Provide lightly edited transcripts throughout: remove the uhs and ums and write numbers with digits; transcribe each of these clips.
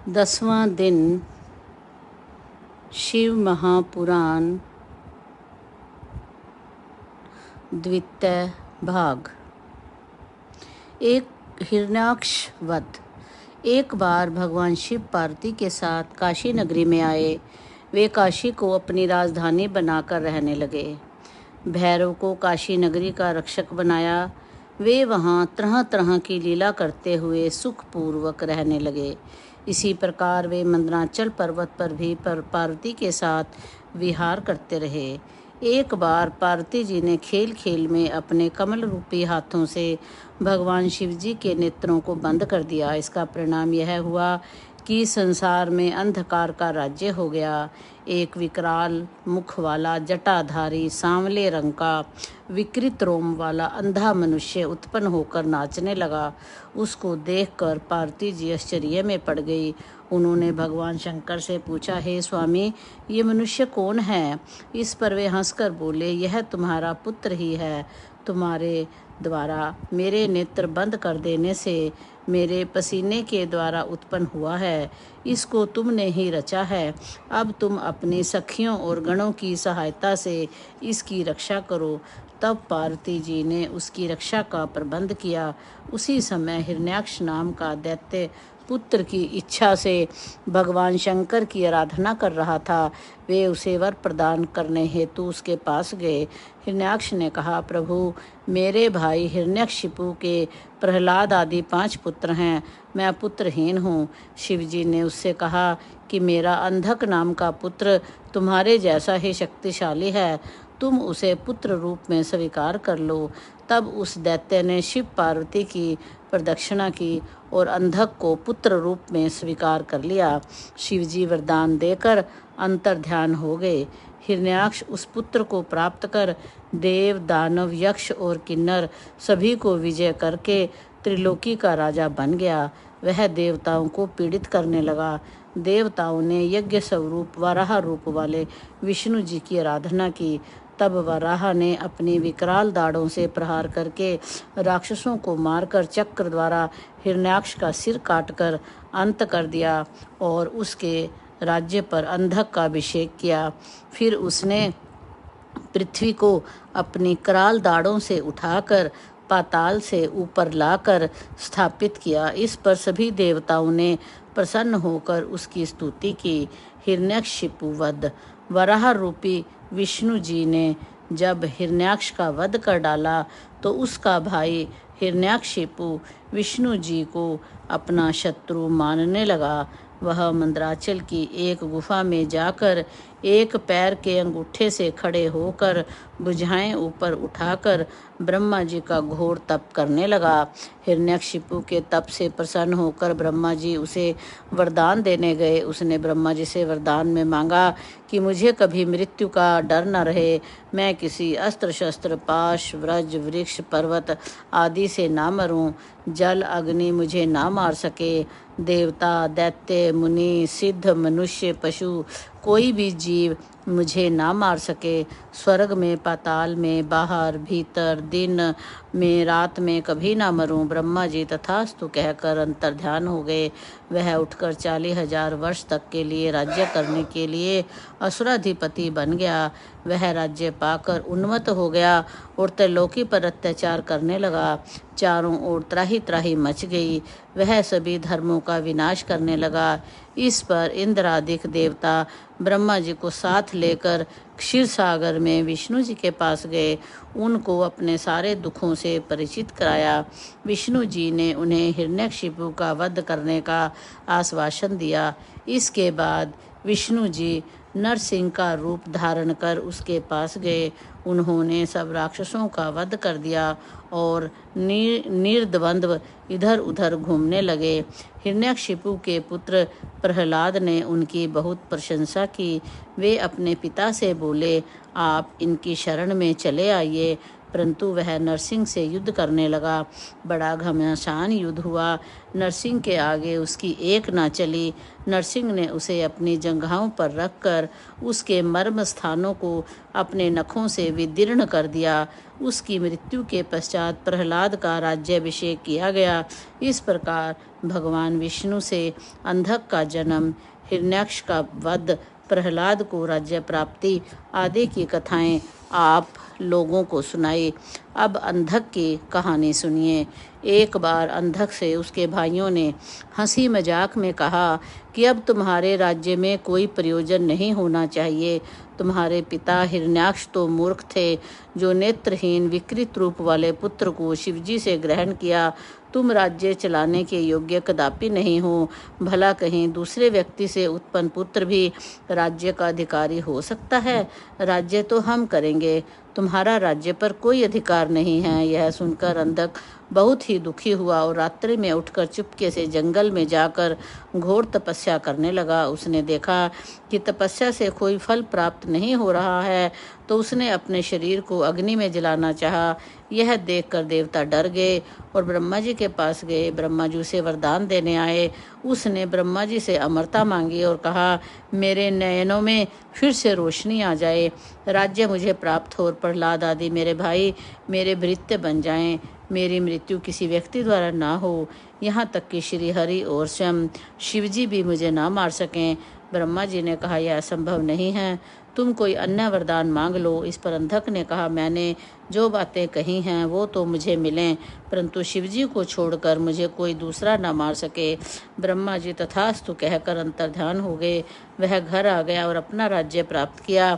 10वां दिन शिव महापुराण द्वितीय भाग। एक हिरण्याक्ष वध। एक बार भगवान शिव पार्वती के साथ काशी नगरी में आए। वे काशी को अपनी राजधानी बनाकर रहने लगे। भैरव को काशी नगरी का रक्षक बनाया। वे वहाँ तरह तरह की लीला करते हुए सुखपूर्वक रहने लगे। इसी प्रकार वे मंदराचल पर्वत पर भी पार्वती के साथ विहार करते रहे। एक बार पार्वती जी ने खेल खेल में अपने कमल रूपी हाथों से भगवान शिव जी के नेत्रों को बंद कर दिया। इसका परिणाम यह हुआ कि संसार में अंधकार का राज्य हो गया। एक विकराल मुख वाला जटाधारी सांवले रंग का विकृत रोम वाला अंधा मनुष्य उत्पन्न होकर नाचने लगा। उसको देखकर पार्वती जी आश्चर्य में पड़ गई। उन्होंने भगवान शंकर से पूछा, हे स्वामी, ये मनुष्य कौन है? इस पर वे हंसकर बोले, यह तुम्हारा पुत्र ही है। तुम्हारे द्वारा मेरे नेत्र बंद कर देने से मेरे पसीने के द्वारा उत्पन्न हुआ है। इसको तुमने ही रचा है। अब तुम अपनी सखियों और गणों की सहायता से इसकी रक्षा करो। तब पार्वती जी ने उसकी रक्षा का प्रबंध किया। उसी समय हिरण्याक्ष नाम का दैत्य पुत्र की इच्छा से भगवान शंकर की आराधना कर रहा था। वे उसे वर प्रदान करने हेतु उसके पास गए। हिरण्याक्ष ने कहा, प्रभु, मेरे भाई हिरण्यकशिपु के प्रहलाद आदि 5 पुत्र हैं। मैं पुत्रहीन हूँ। शिवजी ने उससे कहा कि मेरा अंधक नाम का पुत्र तुम्हारे जैसा ही शक्तिशाली है। तुम उसे पुत्र रूप में स्वीकार कर लो। तब उस दैत्य ने शिव पार्वती की प्रदक्षिणा की और अंधक को पुत्र रूप में स्वीकार कर लिया। शिवजी वरदान देकर अंतर्ध्यान हो गए। हिरण्याक्ष उस पुत्र को प्राप्त कर देव, दानव, यक्ष और किन्नर सभी को विजय करके त्रिलोकी का राजा बन गया। वह देवताओं को पीड़ित करने लगा। देवताओं ने यज्ञ स्वरूप वराह रूप वाले विष्णु जी की आराधना की। तब वराह ने अपनी विकराल दाढ़ों से प्रहार करके राक्षसों को मारकर चक्र द्वारा हिरण्याक्ष का सिर काटकर अंत कर दिया और उसके राज्य पर अंधक का अभिषेक किया। फिर उसने पृथ्वी को अपनी कराल दाढ़ों से उठाकर पाताल से ऊपर लाकर स्थापित किया। इस पर सभी देवताओं ने प्रसन्न होकर उसकी स्तुति की। हिरण्यकशिपु वध। वराह रूपी विष्णु जी ने जब हिरण्याक्ष का वध कर डाला तो उसका भाई हिरण्याकशिपु विष्णु जी को अपना शत्रु मानने लगा। वह मंदराचल की एक गुफा में जाकर एक पैर के अंगूठे से खड़े होकर भुजाएं ऊपर उठाकर ब्रह्मा जी का घोर तप करने लगा। हिरण्यकशिपु के तप से प्रसन्न होकर ब्रह्मा जी उसे वरदान देने गए। उसने ब्रह्मा जी से वरदान में मांगा कि मुझे कभी मृत्यु का डर न रहे। मैं किसी अस्त्र शस्त्र, पाश, व्रज, वृक्ष, पर्वत आदि से ना मरूं। जल, अग्नि मुझे ना मार सके। देवता, दैत्य, मुनि, सिद्ध, मनुष्य, पशु, कोई भी जीव मुझे ना मार सके। स्वर्ग में, पाताल में, बाहर, भीतर, दिन में, रात में कभी ना मरूं। ब्रह्मा जी तथास्तु कहकर अंतर्ध्यान हो गए। वह उठकर 40,000 वर्ष तक के लिए राज्य करने के लिए असुराधिपति बन गया। वह राज्य पाकर उन्मत्त हो गया और त्रिलोकी पर अत्याचार करने लगा। चारों ओर त्राही त्राही मच गई। वह सभी धर्मों का विनाश करने लगा। इस पर इंद्रादिक देवता ब्रह्मा जी को साथ लेकर क्षीर सागर में विष्णु जी के पास गए। उनको अपने सारे दुखों से परिचित कराया। विष्णु जी ने उन्हें हिरण्यकशिपु का वध करने का आश्वासन दिया। इसके बाद विष्णु जी नरसिंह का रूप धारण कर उसके पास गए। उन्होंने सब राक्षसों का वध कर दिया और निर्द्वंद्व इधर उधर घूमने लगे। हिरण्यकशिपु के पुत्र प्रहलाद ने उनकी बहुत प्रशंसा की। वे अपने पिता से बोले, आप इनकी शरण में चले आइए। परंतु वह नरसिंह से युद्ध करने लगा। बड़ा घमासान युद्ध हुआ। नरसिंह के आगे उसकी एक ना चली। नरसिंह ने उसे अपनी जंघाओं पर रखकर उसके मर्म स्थानों को अपने नखों से विदीर्ण कर दिया। उसकी मृत्यु के पश्चात प्रहलाद का राज्याभिषेक किया गया। इस प्रकार भगवान विष्णु से अंधक का जन्म, हिरण्याक्ष का वध, प्रहलाद को राज्य प्राप्ति आदि की कथाएं आप लोगों को सुनाई। अब अंधक की कहानी सुनिए। एक बार अंधक से उसके भाइयों ने हंसी मजाक में कहा कि अब तुम्हारे राज्य में कोई प्रयोजन नहीं होना चाहिए। तुम्हारे पिता हिरण्याक्ष तो मूर्ख थे, जो नेत्रहीन विकृत रूप वाले पुत्र को शिवजी से ग्रहण किया। तुम राज्य चलाने के योग्य कदापि नहीं हो। भला कहीं दूसरे व्यक्ति से उत्पन्न पुत्र भी राज्य का अधिकारी हो सकता है? राज्य तो हम करेंगे, तुम्हारा राज्य पर कोई अधिकार नहीं है। यह सुनकर अंधक बहुत ही दुखी हुआ और रात्रि में उठकर चुपके से जंगल में जाकर घोर तपस्या करने लगा। उसने देखा कि तपस्या से कोई फल प्राप्त नहीं हो रहा है, तो उसने अपने शरीर को अग्नि में जलाना चाहा। यह देखकर देवता डर गए और ब्रह्मा जी के पास गए। ब्रह्मा जी उसे वरदान देने आए। उसने ब्रह्मा जी से अमरता मांगी और कहा, मेरे नयनों में फिर से रोशनी आ जाए, राज्य मुझे प्राप्त हो और प्रहलाद आदि मेरे भाई मेरे भृत्य बन जाएं। मेरी मृत्यु किसी व्यक्ति द्वारा ना हो, यहाँ तक कि श्री हरि और स्वयं शिवजी भी मुझे ना मार सकें। ब्रह्मा जी ने कहा, यह असंभव नहीं है, तुम कोई अन्य वरदान मांग लो। इस पर अंधक ने कहा, मैंने जो बातें कही हैं वो तो मुझे मिलें, परंतु शिवजी को छोड़कर मुझे कोई दूसरा न मार सके। ब्रह्मा जी तथास्तु कहकर अंतर्ध्यान हो गए। वह घर आ गया और अपना राज्य प्राप्त किया।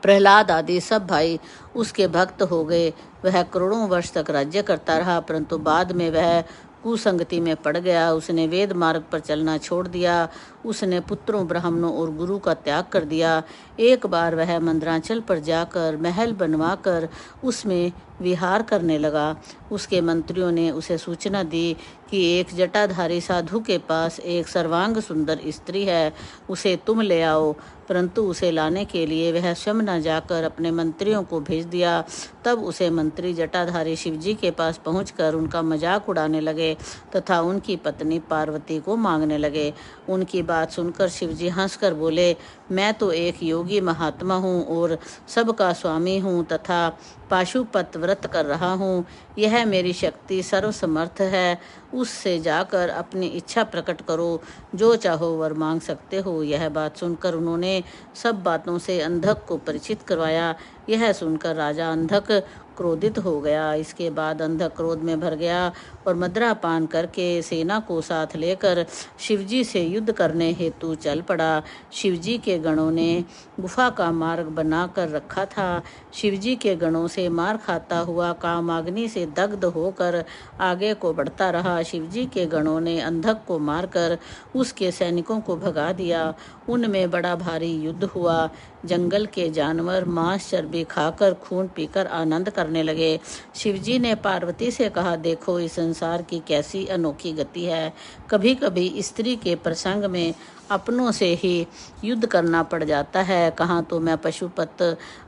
प्रहलाद आदि सब भाई उसके भक्त हो गए। वह करोड़ों वर्ष तक राज्य करता रहा, परंतु बाद में वह कुसंगति में पड़ गया। उसने वेद मार्ग पर चलना छोड़ दिया। उसने पुत्रों, ब्राह्मणों और गुरु का त्याग कर दिया। एक बार वह मंदरांचल पर जाकर महल बनवाकर उसमें विहार करने लगा। उसके मंत्रियों ने उसे सूचना दी कि एक जटाधारी साधु के पास एक सर्वांग सुंदर स्त्री है, उसे तुम ले आओ। परंतु उसे लाने के लिए वह स्वयं न जाकर अपने मंत्रियों को भेज दिया। तब उसे मंत्री जटाधारी शिवजी के पास पहुंचकर उनका मजाक उड़ाने लगे तथा उनकी पत्नी पार्वती को मांगने लगे। उनकी बात सुनकर शिवजी हंसकर बोले, मैं तो एक योगी महात्मा हूँ और सबका स्वामी हूँ तथा पाशुपत व्रत कर रहा हूँ। यह मेरी शक्ति सर्वसमर्थ है। उससे जाकर अपनी इच्छा प्रकट करो, जो चाहो वर मांग सकते हो। यह बात सुनकर उन्होंने सब बातों से अंधक को परिचित करवाया। यह सुनकर राजा अंधक क्रोधित हो गया। इसके बाद अंधक क्रोध में भर गया और मद्रापान करके सेना को साथ लेकर शिवजी से युद्ध करने हेतु चल पड़ा। शिवजी के गणों ने गुफा का मार्ग बना कर रखा था। शिवजी के गणों से मार खाता हुआ कामाग्नि से दग्ध होकर आगे को बढ़ता रहा। शिवजी के गणों ने अंधक को मारकर उसके सैनिकों को भगा दिया। उनमें बड़ा भारी युद्ध हुआ। जंगल के जानवर मांस चर्बी खाकर खून पीकर आनंद करने लगे। शिवजी ने पार्वती से कहा, देखो इस संसार की कैसी अनोखी गति है। कभी कभी स्त्री के प्रसंग में अपनों से ही युद्ध करना पड़ जाता है। कहाँ तो मैं पशुपत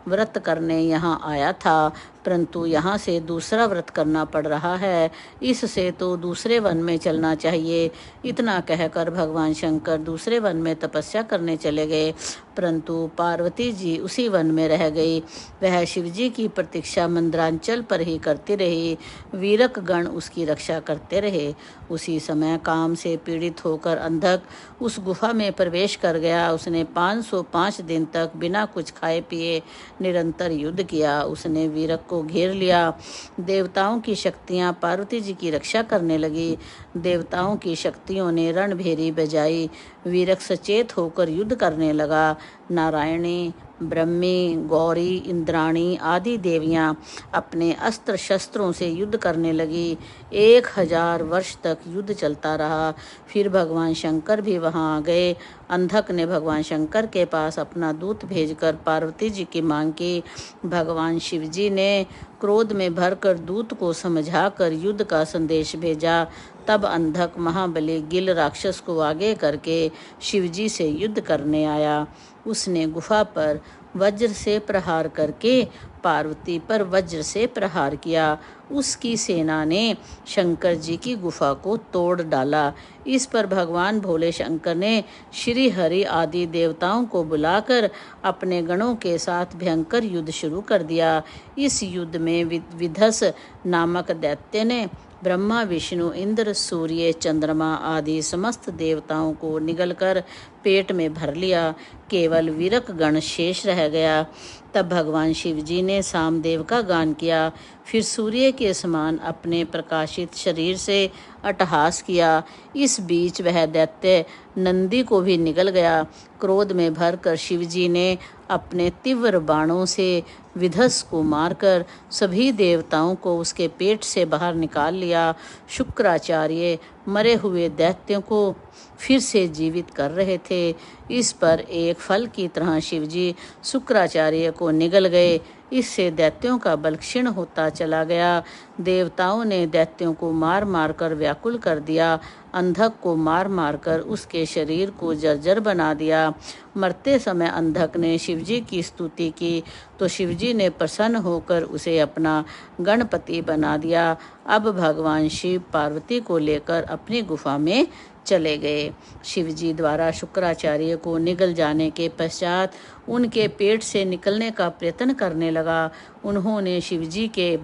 व्रत करने यहाँ आया था, परंतु यहाँ से दूसरा व्रत करना पड़ रहा है। इससे तो दूसरे वन में चलना चाहिए। इतना कहकर भगवान शंकर दूसरे वन में तपस्या करने चले गए, परंतु पार्वती जी उसी वन में रह गई। वह शिवजी की प्रतीक्षा मंदरांचल पर ही करती रही। वीरक गण उसकी रक्षा करते रहे। उसी समय काम से पीड़ित होकर अंधक उस गुफा में प्रवेश कर गया। उसने 505 दिन तक बिना कुछ खाए पिए निरंतर युद्ध किया। उसने वीरक को घेर लिया। देवताओं की शक्तियां पार्वती जी की रक्षा करने लगी। देवताओं की शक्तियों ने रणभेरी बजाई। वीरक सचेत होकर युद्ध करने लगा। नारायणी, ब्रह्मी, गौरी, इंद्राणी आदि देवियां अपने अस्त्र शस्त्रों से युद्ध करने लगी। 1000 वर्ष तक युद्ध चलता रहा। फिर भगवान शंकर भी वहां आ गए। अंधक ने भगवान शंकर के पास अपना दूत भेजकर पार्वती जी की मांग की। भगवान शिवजी ने क्रोध में भरकर दूत को समझाकर युद्ध का संदेश भेजा। तब अंधक महाबली गिल राक्षस को आगे करके शिवजी से युद्ध करने आया। उसने गुफा पर वज्र से प्रहार करके पार्वती पर वज्र से प्रहार किया। उसकी सेना ने शंकर जी की गुफा को तोड़ डाला। इस पर भगवान भोले शंकर ने श्री हरि आदि देवताओं को बुलाकर अपने गणों के साथ भयंकर युद्ध शुरू कर दिया। इस युद्ध में विधस नामक दैत्य ने ब्रह्मा विष्णु इंद्र सूर्य चंद्रमा आदि समस्त देवताओं को निगलकर पेट में भर लिया। केवल वीरक गण शेष रह गया। तब भगवान शिव जी ने सामदेव का गान किया। फिर सूर्य के समान अपने प्रकाशित शरीर से अट्टहास किया। इस बीच वह दैत्य नंदी को भी निगल गया। क्रोध में भरकर शिव जी ने अपने तीव्र बाणों से विधस को मारकर सभी देवताओं को उसके पेट से बाहर निकाल लिया। शुक्राचार्य मरे हुए दैत्यों को फिर से जीवित कर रहे थे। इस पर एक फल की तरह शिवजी शुक्राचार्य को निगल गए। इससे दैत्यों का बल क्षीण होता चला गया। देवताओं ने दैत्यों को मार मार कर व्याकुल कर दिया। अंधक को मार मार कर उसके शरीर को जर्जर बना दिया। मरते समय अंधक ने शिवजी की स्तुति की तो शिवजी ने प्रसन्न होकर उसे अपना गणपति बना दिया। अब भगवान शिव पार्वती को लेकर अपनी गुफा में चले गए। शिवजी द्वारा शुक्राचार्य को निगल जाने के पश्चात उनके पेट से निकलने का प्रयत्न करने लगा। उन्होंने शिवजी के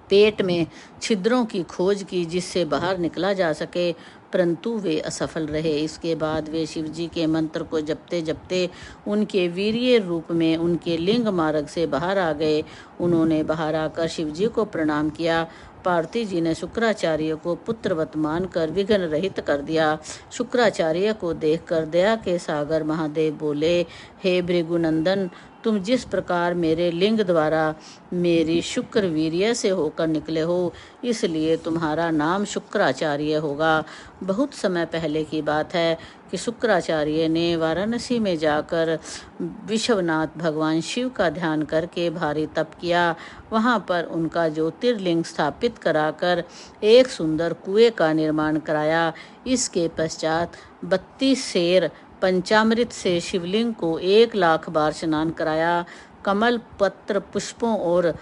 पेट में छिद्रों की खोज की जिससे बाहर निकला जा सके, परंतु वे असफल रहे। इसके बाद वे शिवजी के मंत्र को जपते जपते उनके वीर्य रूप में उनके लिंग मार्ग से बाहर आ गए। उन्होंने बाहर आकर शिवजी को प्रणाम किया। पार्वती जी ने शुक्राचार्य को पुत्रवत मानकर विघ्न रहित कर दिया। शुक्राचार्य को देखकर दया के सागर महादेव बोले, हे भृगुनंदन, तुम जिस प्रकार मेरे लिंग द्वारा मेरी शुक्र वीर्य से होकर निकले हो, इसलिए तुम्हारा नाम शुक्राचार्य होगा। बहुत समय पहले की बात है कि शुक्राचार्य ने वाराणसी में जाकर विश्वनाथ भगवान शिव का ध्यान करके भारी तप किया। वहाँ पर उनका ज्योतिर्लिंग स्थापित कराकर एक सुंदर कुएं का निर्माण कराया। इसके पश्चात 32 शेर पंचामृत से शिवलिंग को 1,00,000 बार स्नान कराया। कमल पत्र पुष्पों और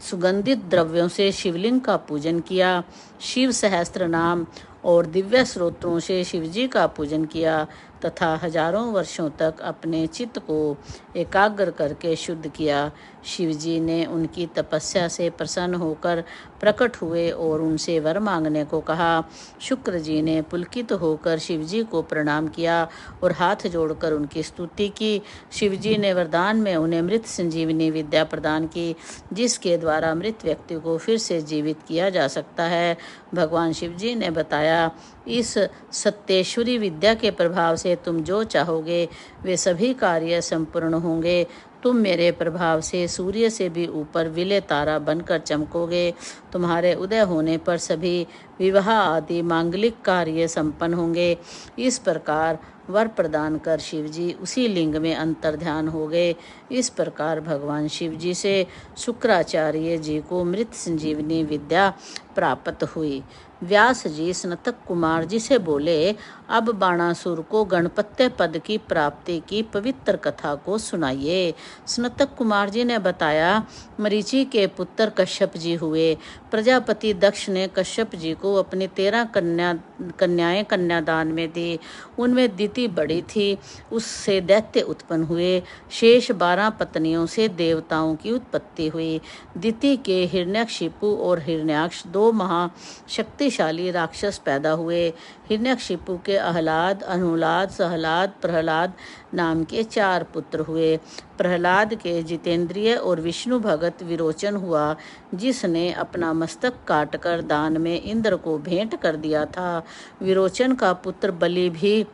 सुगंधित द्रव्यों से शिवलिंग का पूजन किया। शिव सहस्त्र नाम और दिव्य स्रोत्रों से शिवजी का पूजन किया तथा हजारों वर्षों तक अपने चित्त को एकाग्र करके शुद्ध किया। शिवजी ने उनकी तपस्या से प्रसन्न होकर प्रकट हुए और उनसे वर मांगने को कहा। शुक्र जी ने पुलकित होकर शिवजी को प्रणाम किया और हाथ जोड़कर उनकी स्तुति की। शिवजी ने वरदान में उन्हें मृत संजीवनी विद्या प्रदान की, जिसके द्वारा मृत व्यक्ति को फिर से जीवित किया जा सकता है। भगवान शिवजी ने बताया, इस सत्येश्वरी विद्या के प्रभाव से तुम जो चाहोगे वे सभी कार्य संपूर्ण होंगे। तुम मेरे प्रभाव से सूर्य से भी ऊपर विले तारा बनकर चमकोगे। तुम्हारे उदय होने पर सभी विवाह आदि मांगलिक कार्य संपन्न होंगे। इस प्रकार वर प्रदान कर शिवजी उसी लिंग में अंतर्ध्यान हो गए। इस प्रकार भगवान शिवजी से शुक्राचार्य जी को मृत संजीवनी विद्या प्राप्त हुई। व्यास जी स्नतक कुमार जी से बोले, अब बाणासुर को गणपत्य पद की प्राप्ति की पवित्र कथा को सुनाइए। स्नतक कुमार जी ने बताया, मरीचि के पुत्र कश्यप जी हुए। प्रजापति दक्ष ने कश्यप जी को अपनी 13 कन्याएं कन्यादान में दी। उनमें दिति बड़ी थी, उससे दैत्य उत्पन्न हुए। शेष 12 पत्नियों से देवताओं की उत्पत्ति हुई। दिति के हिरण्यकशिपु और हिरण्याक्ष 2 महाशक्तिशाली राक्षस पैदा हुए। हिरण्यकशिपु के आह्लाद, अनुलाद, सहलाद, प्रहलाद नाम के 4 पुत्र हुए। प्रहलाद के जितेंद्रिय और विष्णु भगत विरोचन हुआ, जिसने अपना मस्तक काटकर दान में इंद्र को भेंट कर दिया था। विरोचन का पुत्र बलि भी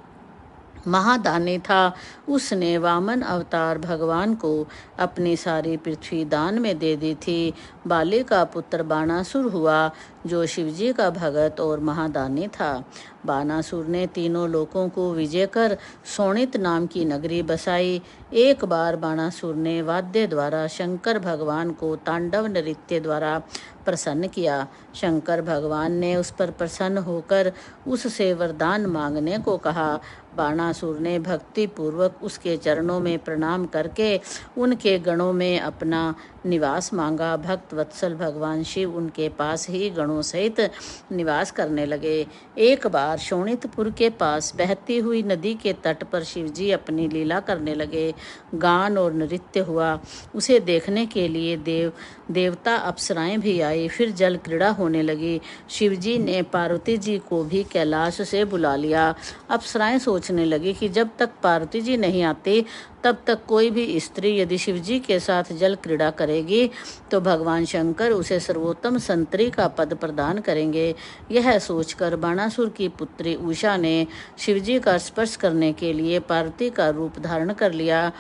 महादानी था। उसने वामन अवतार भगवान को अपनी सारी पृथ्वी दान में दे दी थी। बाली का पुत्र बाणासुर हुआ, जो शिवजी का भगत और महादानी था। बानासुर ने तीनों लोकों को विजय कर शोणित नाम की नगरी बसाई। एक बार बाणासुर ने वाद्य द्वारा शंकर भगवान को तांडव नृत्य द्वारा प्रसन्न किया। शंकर भगवान ने उस पर प्रसन्न होकर उससे वरदान मांगने को कहा। बाणासुर ने भक्ति पूर्वक उसके चरणों में प्रणाम करके उनके गणों में अपना निवास मांगा। भक्त वत्सल भगवान शिव उनके पास ही गणों सहित निवास करने लगे। एक बार शोणितपुर के पास बहती हुई नदी के तट पर शिवजी अपनी लीला करने लगे। गान और नृत्य हुआ। उसे देखने के लिए देवता अप्सराएं भी आई। फिर जल क्रीड़ा होने लगी। शिवजी ने पार्वती जी को भी कैलाश से बुला लिया। अप्सराएं सोचने लगी कि जब तक पार्वती जी नहीं आती तब तक कोई भी स्त्री यदि शिवजी के साथ जल क्रीड़ा करेगी तो भगवान शंकर उसे सर्वोत्तम संतरी का पद प्रदान करेंगे। यह सोचकर बाणासुर की पुत्री उषा ने शिवजी का स्पर्श करने के लिए पार्वती का रूप धारण कर लिया।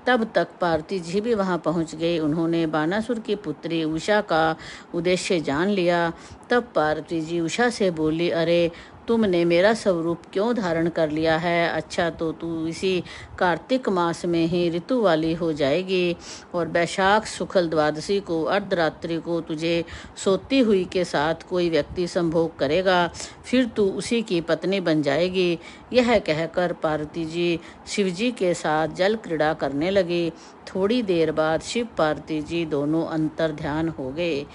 तब तक पार्वती जी भी वहां पहुंच गई। उन्होंने बाणासुर की पुत्री उषा का उद्देश्य जान लिया। तब पार्वती जी उषा से बोली, अरे तुमने मेरा स्वरूप क्यों धारण कर लिया है? अच्छा, तो तू इसी कार्तिक मास में ही ऋतु वाली हो जाएगी और वैशाख शुक्ल द्वादशी को अर्धरात्रि को तुझे सोती हुई के साथ कोई व्यक्ति संभोग करेगा। फिर तू उसी की पत्नी बन जाएगी। यह कहकर पार्वती जी शिवजी के साथ जल क्रीड़ा करने लगी। थोड़ी देर बाद शिव पार्वती जी दोनों अंतर ध्यान हो गए।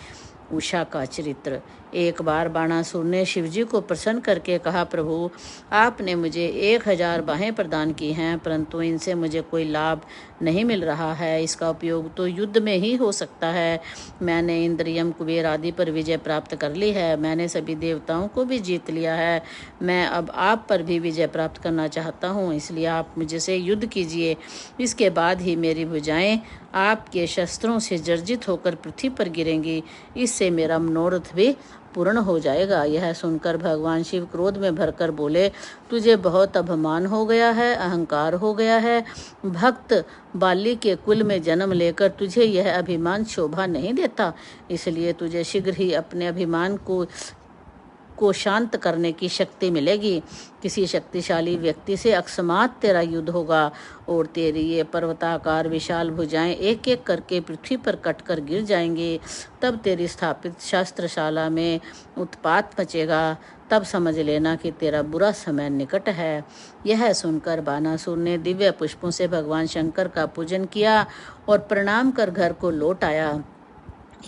उषा का चरित्र। एक बार बाणासुर ने शिवजी को प्रसन्न करके कहा, प्रभु आपने मुझे 1000 बाहें प्रदान की हैं, परंतु इनसे मुझे कोई लाभ नहीं मिल रहा है। इसका उपयोग तो युद्ध में ही हो सकता है। मैंने इंद्र, यम, कुबेर आदि पर विजय प्राप्त कर ली है। मैंने सभी देवताओं को भी जीत लिया है। मैं अब आप पर भी विजय प्राप्त करना चाहता हूँ, इसलिए आप मुझसे युद्ध कीजिए। इसके बाद ही मेरी भुजाएं आपके शस्त्रों से जर्जित होकर पृथ्वी पर गिरेंगी। इससे मेरा मनोरथ भी पूर्ण हो जाएगा। यह सुनकर भगवान शिव क्रोध में भरकर बोले, तुझे बहुत अभिमान हो गया है, अहंकार हो गया है। भक्त बाली के कुल में जन्म लेकर तुझे यह अभिमान शोभा नहीं देता, इसलिए तुझे शीघ्र ही अपने अभिमान को शांत करने की शक्ति मिलेगी। किसी शक्तिशाली व्यक्ति से अकस्मात तेरा युद्ध होगा और तेरी ये पर्वताकार विशाल भुजाएं एक एक करके पृथ्वी पर कटकर गिर जाएंगी। तब तेरी स्थापित शास्त्रशाला में उत्पात मचेगा। तब समझ लेना कि तेरा बुरा समय निकट है। यह सुनकर बानासुर ने दिव्य पुष्पों से भगवान शंकर का पूजन किया और प्रणाम कर घर को लौट आया।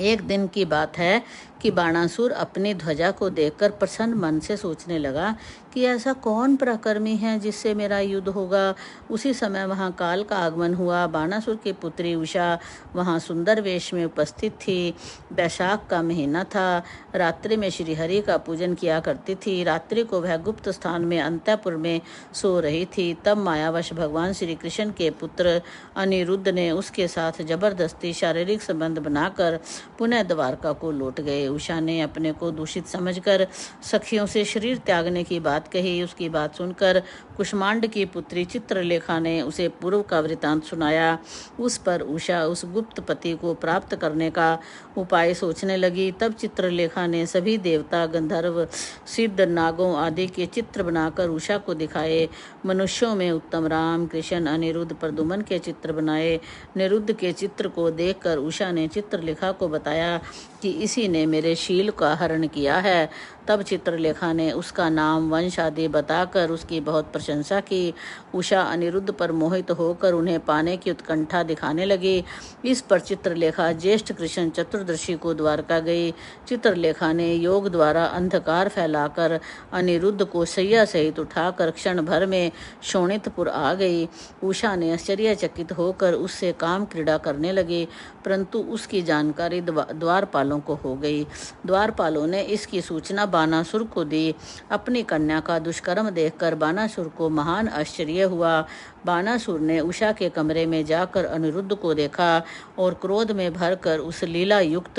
एक दिन की बात है कि बाणासुर अपनी ध्वजा को देखकर प्रसन्न मन से सोचने लगा कि ऐसा कौन पराक्रमी है जिससे मेरा युद्ध होगा। उसी समय वहां काल का आगमन हुआ। बाणासुर की पुत्री उषा वहां सुंदर वेश में उपस्थित थी। वैशाख का महीना था। रात्रि में श्री हरि का पूजन किया करती थी। रात्रि को वह गुप्त स्थान में अंतःपुर में सो रही थी। तब मायावश भगवान श्री कृष्ण के पुत्र अनिरुद्ध ने उसके साथ जबरदस्ती शारीरिक संबंध बनाकर पुनः द्वारका को लौट गए। उषा ने अपने को दूषित समझकर सखियों से शरीर त्यागने की बात कही। उसकी बात सुनकर कुष्मांड की पुत्री चित्रलेखा ने उसे पूर्व का वृतांत सुनाया। उस पर उषा उस गुप्त पति को प्राप्त करने का उपाय सोचने लगी। तब चित्रलेखा ने सभी देवता, गंधर्व, सिद्ध, नागों आदि के चित्र बनाकर उषा को दिखाए। मनुष्यों में उत्तम राम, कृष्ण, अनिरुद्ध, प्रद्युम्न के चित्र बनाए। निरुद्ध के चित्र को देखकर उषा ने चित्रलेखा को बताया कि इसी ने मेरे शील का हरण किया है। तब चित्रलेखा ने उसका नाम, वंश आदि बताकर उसकी बहुत प्रशंसा की। उषा अनिरुद्ध पर मोहित होकर उन्हें पाने की उत्कंठा दिखाने लगी। इस पर चित्रलेखा ज्येष्ठ कृष्ण चतुर्दशी को द्वारका गई। चित्रलेखा ने योग द्वारा अंधकार फैलाकर अनिरुद्ध को सैया सहित उठाकर क्षण भर में शोणितपुर आ गई। उषा ने आश्चर्यचकित होकर उससे काम क्रीड़ा करने लगी, परंतु उसकी जानकारी द्वारपालों को हो गई। द्वारपालों ने इसकी सूचना बानासुर को दी। अपनी कन्या का दुष्कर्म देखकर बानासुर को महान आश्चर्य हुआ। बानासुर ने उषा के कमरे में जाकर अनिरुद्ध को देखा और क्रोध में भरकर उस लीला युक्त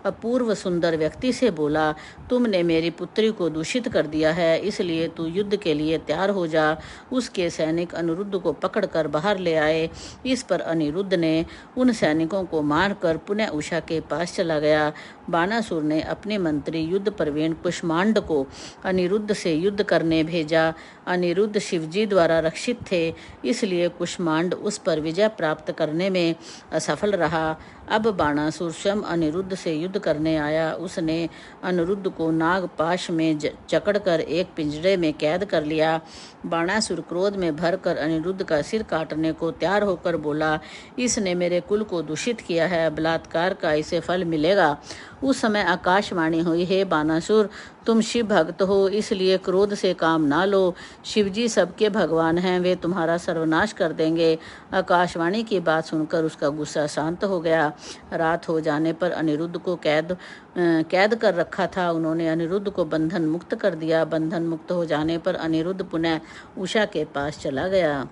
अपूर्व सुंदर व्यक्ति से बोला, तुमने मेरी पुत्री को दूषित कर दिया है, इसलिए तू युद्ध के लिए तैयार हो जा। उसके सैनिक अनिरुद्ध को पकड़कर बाहर ले आए। इस पर अनिरुद्ध ने उन सैनिकों को मारकर पुनः उषा के पास चला गया। बानासुर ने अपने मंत्री युद्ध प्रवीण कुष्मांड को अनिरुद्ध से युद्ध करने भेजा। अनिरुद्ध शिवजी द्वारा रक्षित थे, इसलिए कुष्मांड उस पर विजय प्राप्त करने में असफल रहा। अब बाणासुर स्वयं अनिरुद्ध से युद्ध करने आया। उसने अनिरुद्ध को नागपाश में जकड़कर एक पिंजरे में कैद कर लिया। बाणासुर क्रोध में भरकर अनिरुद्ध का सिर काटने को तैयार होकर बोला, इसने मेरे कुल को दूषित किया है, बलात्कार का इसे फल मिलेगा। उस समय आकाशवाणी हुई, हे बानासुर, तुम शिव भक्त हो, इसलिए क्रोध से काम ना लो। शिवजी सबके भगवान हैं, वे तुम्हारा सर्वनाश कर देंगे। आकाशवाणी की बात सुनकर उसका गुस्सा शांत हो गया। रात हो जाने पर अनिरुद्ध को कैद कर रखा था। उन्होंने अनिरुद्ध को बंधन मुक्त कर दिया। बंधन मुक्त हो जाने पर अनिरुद्ध पुनः उषा के पास चला गया।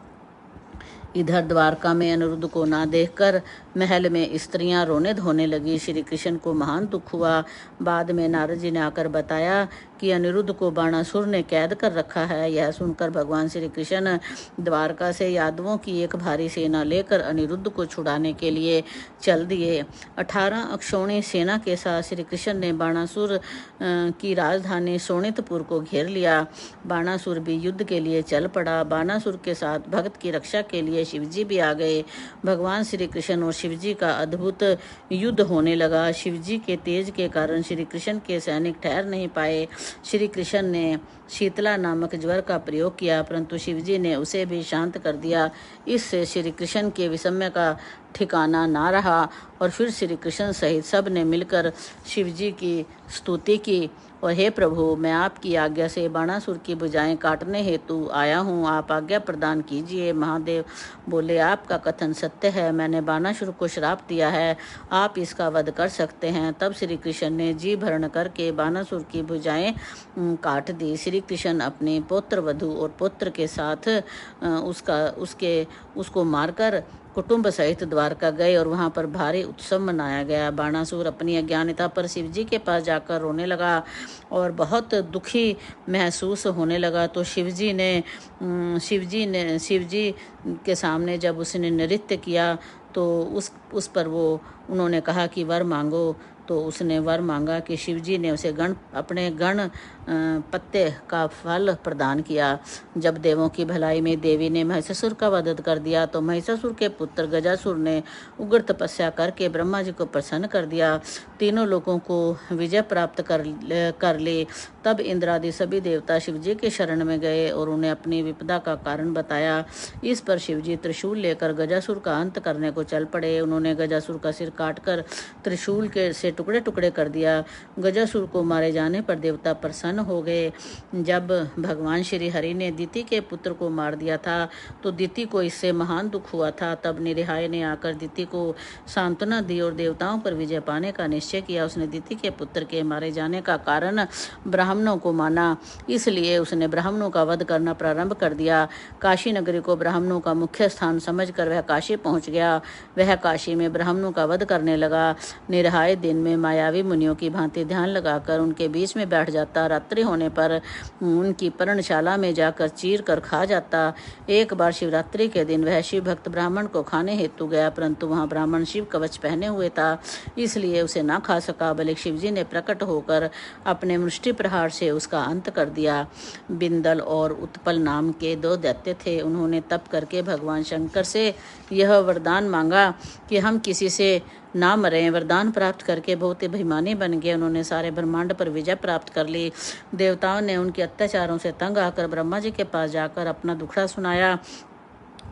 इधर द्वारका में अनिरुद्ध को ना देखकर महल में स्त्रियां रोने धोने लगी। श्री कृष्ण को महान दुख हुआ। बाद में नारद जी ने आकर बताया कि अनिरुद्ध को बाणासुर ने कैद कर रखा है। यह सुनकर भगवान श्री कृष्ण द्वारका से यादवों की एक भारी सेना लेकर अनिरुद्ध को छुड़ाने के लिए चल दिए। 18 अक्षौणी सेना के साथ श्री कृष्ण ने बाणासुर की राजधानी शोणितपुर को घेर लिया। बाणासुर भी युद्ध के लिए चल पड़ा। बाणासुर के साथ भक्त की रक्षा के लिए शिवजी भी आ गए। भगवान श्री कृष्ण और शिवजी का अद्भुत युद्ध होने लगा। शिवजी के तेज के कारण श्री कृष्ण के सैनिक ठहर नहीं पाए। श्री कृष्ण ने शीतला नामक ज्वर का प्रयोग किया, परंतु शिवजी ने उसे भी शांत कर दिया। इससे श्री कृष्ण के विषम्य का ठिकाना ना रहा और फिर श्री कृष्ण सहित सब ने मिलकर शिवजी की स्तुति की और हे प्रभु, मैं आपकी आज्ञा से बाणासुर की भुजाएं काटने हेतु आया हूँ, आप आज्ञा प्रदान कीजिए। महादेव बोले, आपका कथन सत्य है, मैंने बाणासुर को श्राप दिया है, आप इसका वध कर सकते हैं। तब श्री कृष्ण ने जी भरण करके बाणासुर की भुजाएं काट दी। श्री कृष्ण अपने पुत्र वधु और पुत्र के साथ उसको मारकर कुटुंब सहित द्वारका गए और वहां पर भारी उत्सव मनाया गया। बाणासुर अपनी अज्ञानता पर शिवजी के पास जाकर रोने लगा और बहुत दुखी महसूस होने लगा। तो शिवजी के सामने जब उसने नृत्य किया तो उस पर उन्होंने कहा कि वर मांगो। तो उसने वर मांगा कि शिवजी ने उसे अपने गण पत्ते का फल प्रदान किया। जब देवों की भलाई में देवी ने महिषासुर का वध कर दिया तो महिषासुर के पुत्र गजासुर ने उग्र तपस्या करके ब्रह्मा जी को प्रसन्न कर दिया। तीनों लोगों को विजय प्राप्त कर ली। तब इंद्रादि सभी देवता शिवजी के शरण में गए और उन्हें अपनी विपदा का कारण बताया। इस पर शिवजी त्रिशूल लेकर गजासुर का अंत करने को चल पड़े। उन्होंने गजासुर का सिर काटकर त्रिशूल से टुकड़े टुकड़े कर दिया। गजासुर को मारे जाने पर देवता प्रसन्न हो गए। जब भगवान श्री हरि ने दिति के पुत्र को मार दिया था तो दिति को इससे महान दुख हुआ था। तब निरिहाय ने आकर दिति को सांत्वना दी और देवताओं पर विजय पाने का निश्चय किया। उसने दिति के पुत्र के मारे जाने का कारण ब्राह्मणों को माना, इसलिए उसने ब्राह्मणों का वध करना प्रारंभ कर दिया। काशी नगरी को ब्राह्मणों का मुख्य स्थान समझकर वह काशी पहुंच गया। वह काशी में ब्राह्मणों का वध करने लगा। निरहाय दिन में मायावी मुनियों की भांति ध्यान लगाकर उनके बीच में बैठ जाता। रात्रि होने पर उनकी पर्णशाला में जाकर चीर कर खा जाता। एक बार शिवरात्रि के दिन वह शिव भक्त ब्राह्मण को खाने हेतु गया, परंतु वहां ब्राह्मण शिव कवच पहने हुए था, इसलिए उसे ना खा सका। बल्कि शिवजी ने प्रकट होकर अपने मुष्टि प्रहार से उसका अंत कर दिया। बिंदल और उत्पल नाम के 2 दैत्य थे। उन्होंने तप करके भगवान शंकर से यह वरदान मांगा कि हम किसी से ना मरें। वरदान प्राप्त करके बहुत अभिमानी बन गए। उन्होंने सारे ब्रह्मांड पर विजय प्राप्त कर ली। देवताओं ने उनके अत्याचारों से तंग आकर ब्रह्मा जी के पास जाकर अपना दुखड़ा सुनाया।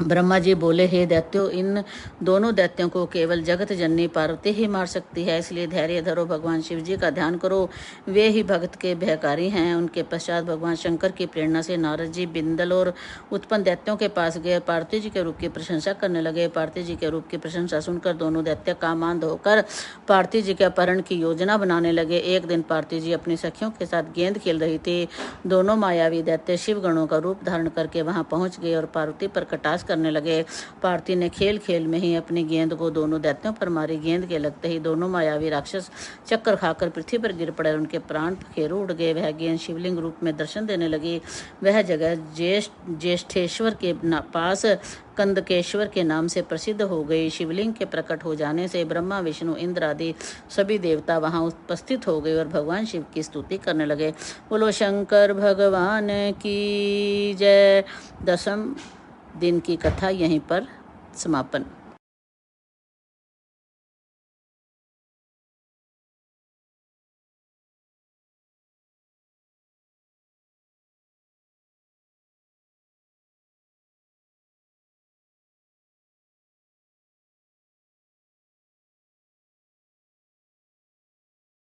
ब्रह्मा जी बोले, हे दैत्यों, इन दोनों दैत्यों को केवल जगत जननी पार्वती ही मार सकती है, इसलिए धैर्य धरो, भगवान शिव जी का ध्यान करो, वे ही भक्त के भयकारी हैं। उनके पश्चात भगवान शंकर की प्रेरणा से नारद जी बिंदल और उत्पन्न दैत्यों के पास गए, पार्वती जी के रूप की प्रशंसा करने लगे। पार्वती जी के रूप की प्रशंसा सुनकर दोनों दैत्य कामांध होकर पार्वती जी के अपहरण की योजना बनाने लगे। एक दिन पार्वती जी अपनी सखियों के साथ गेंद खेल रही थी। दोनों मायावी दैत्य शिव गणों का रूप धारण करके वहां पहुंच गए और पार्वती पर कटाक्ष करने लगे। पार्वती ने खेल खेल में ही अपनी गेंद को दोनों दैत्यों पर मारी। गेंद के लगते ही दोनों मायावी राक्षस चक्कर खाकर पृथ्वी पर गिर पड़े और उनके प्राण पखेरु उड़ गए। वह गेंद शिवलिंग रूप में दर्शन देने लगी। वह जगह ज्येष्ठेश्वर के पास कंदकेश्वर के नाम से प्रसिद्ध हो गई। शिवलिंग के प्रकट हो जाने से ब्रह्मा, विष्णु, इंद्र आदि सभी देवता वहां उपस्थित हो गए और भगवान शिव की स्तुति करने लगे। बोलो शंकर भगवान की जय। 10वें दिन की कथा यहीं पर समापन।